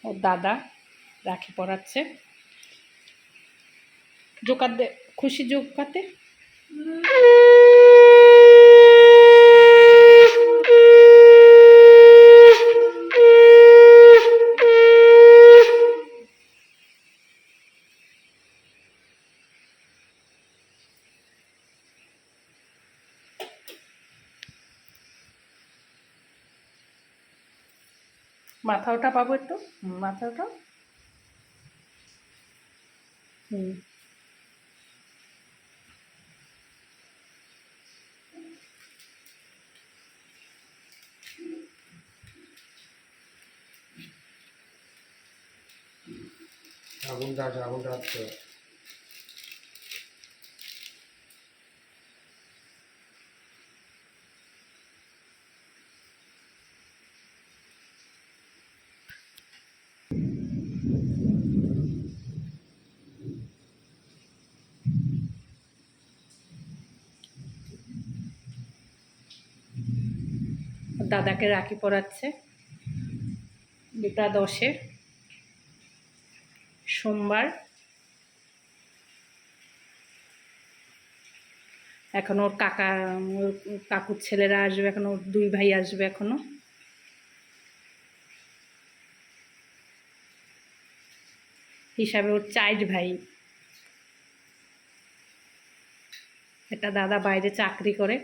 ওর দাদা রাখি পরাচ্ছে। জোকার দে, খুশি জোকাতে। মাথা ওঠা পাবো একটু, মাথা ওঠা। আগুনটা আসছে। দাদাকে রাখি পরাচ্ছে 10 সোমবার। এখন ওর কাকুর ছেলেরা আসবে, এখন ওর 2 ভাই আসবে এখনো। হিসাবে ওর 4 ভাই। একটা দাদা বাইরে চাকরি করে।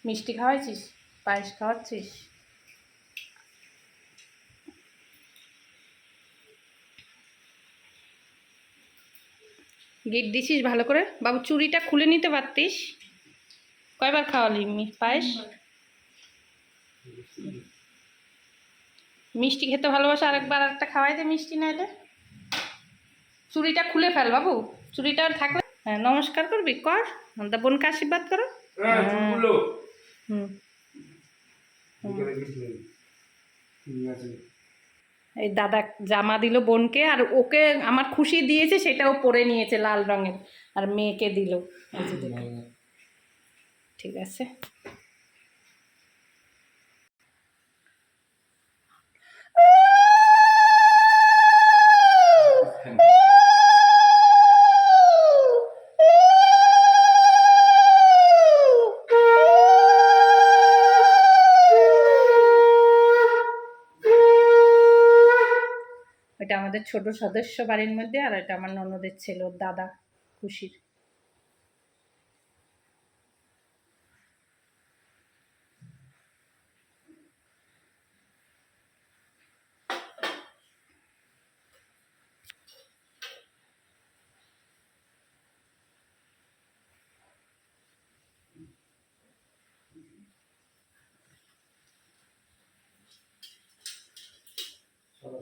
মিষ্টি খাওয়াইছিস, পায়েস খাওয়াচ্ছিস? গিট দিছিস ভালো করে? বাবু চুড়িটা খুলে নিতে পারতিস। কয়বার খাওয়ালি পায়েস? মিষ্টি খেতে ভালোবাসে, আরেকবার আরেকটা খাওয়াই দে মিষ্টি। নাইলে চুড়িটা খুলে ফেল বাবু, চুড়িটা থাকলে। হ্যাঁ, নমস্কার করবি, কর। বোনকে আশীর্বাদ করো। এই দাদা জামা দিল বোনকে, আর ওকে আমার খুশি দিয়েছে সেটাও পরে নিয়েছে লাল রঙের, আর মেয়েকে দিল। ঠিক আছে। এটা আমাদের ছোট সদস্য বাড়ির মধ্যে, আর এটা আমার ননদের ছেলে, ওর দাদা খুশির।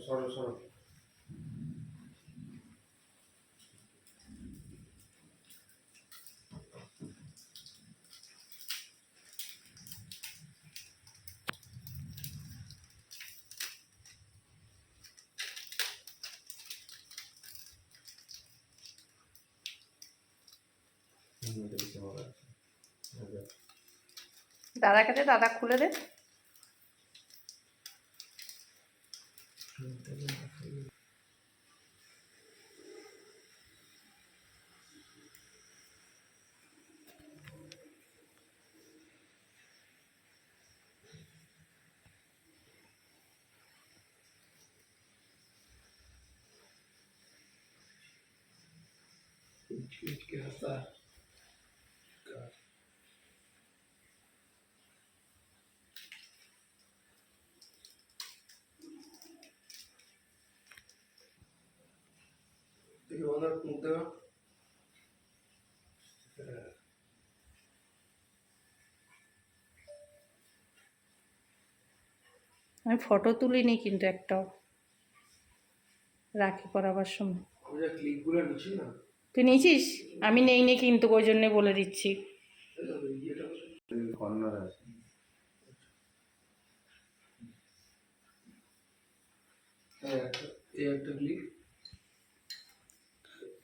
সরো। দাদাকে দে, দাদা খুলে দে। আমি ফটো তুলিনি কিন্তু একটাও রাখি পরাবার সময়। তুই নিয়েছিস? আমি নেইনি কিন্তু, ওই জন্যে বলে দিচ্ছি।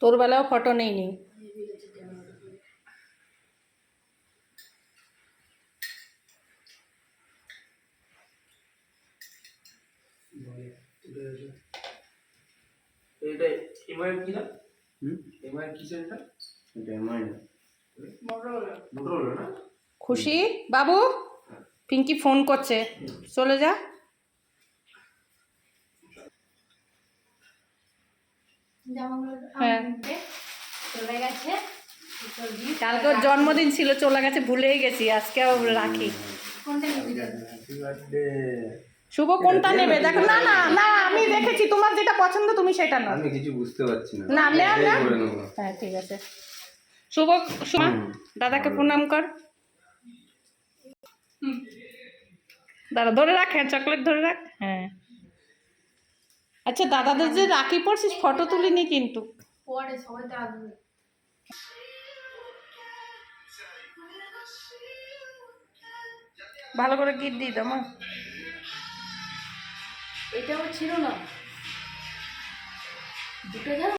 তোর বেলাও ফটো নেইনি। এমআই কি না? হুম? এমআই কিসের এটা? এটা এমআই না। মোটরোলা না? খুশি বাবু, পিঙ্কি ফোন করছে, চলে যা। হ্যাঁ, চলে গেছে। কালকে ওর জন্মদিন ছিল, চলে গেছে, ভুলেই গেছি, আজকে রাখি। কোনটা নিবি? Happy birthday. শুভ কোনটা নেবে দেখো? না না না, আমি দেখেছি, তোমার যেটা পছন্দ তুমি সেটা নাও। আমি কিছু বুঝতে পারছি না। না নেও না। করে নেবো। হ্যাঁ ঠিক আছে। শুভ, সুমা দাদাকে প্রণাম কর। দাদা ধরে রাখ, হ্যাঁ চকলেট ধরে রাখ। হ্যাঁ আচ্ছা, দাদাদের যে রাখি পড়ছিস, ফটো তুলিনি কিন্তু। পরে সবাই তো আসবে। ভালো করে গিট দিই দাও মা। এটাও ছিল না, দুটো